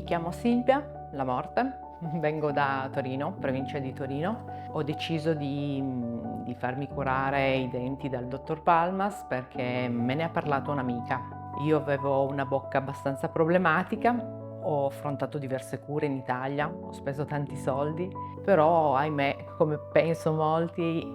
chiamo Silvia La Morte, vengo da Torino, provincia di Torino. Ho deciso di farmi curare i denti dal dottor Palmas perché me ne ha parlato un'amica. Io avevo una bocca abbastanza problematica, ho affrontato diverse cure in Italia, ho speso tanti soldi, però ahimè, come penso molti,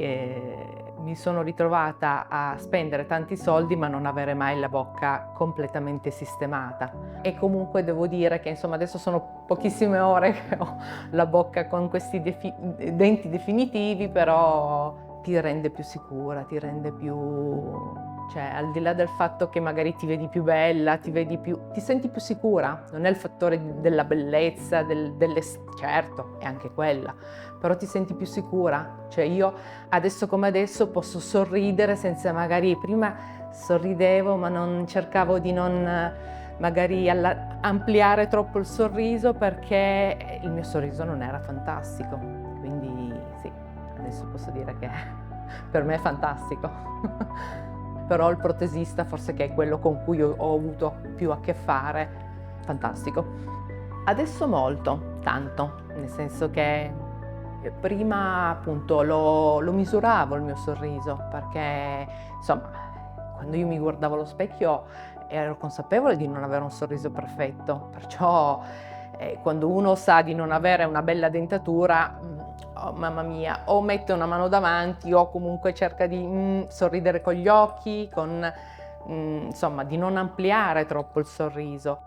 mi sono ritrovata a spendere tanti soldi ma non avere mai la bocca completamente sistemata. E comunque devo dire che insomma adesso sono pochissime ore che ho la bocca con questi denti definitivi, però ti rende più sicura, ti rende più... Cioè, al di là del fatto che magari ti vedi più bella, ti senti più sicura. Non è il fattore della bellezza, certo, è anche quella, però ti senti più sicura. Cioè io adesso come adesso posso sorridere senza magari, prima sorridevo ma non cercavo di non magari ampliare troppo il sorriso perché il mio sorriso non era fantastico. Quindi sì, adesso posso dire che per me è fantastico. Però il protesista forse che è quello con cui ho avuto più a che fare, fantastico. Adesso molto, tanto, nel senso che prima appunto lo misuravo il mio sorriso, perché insomma quando io mi guardavo allo specchio ero consapevole di non avere un sorriso perfetto, perciò quando uno sa di non avere una bella dentatura, oh, mamma mia, o mette una mano davanti o comunque cerca di sorridere con gli occhi, insomma di non ampliare troppo il sorriso.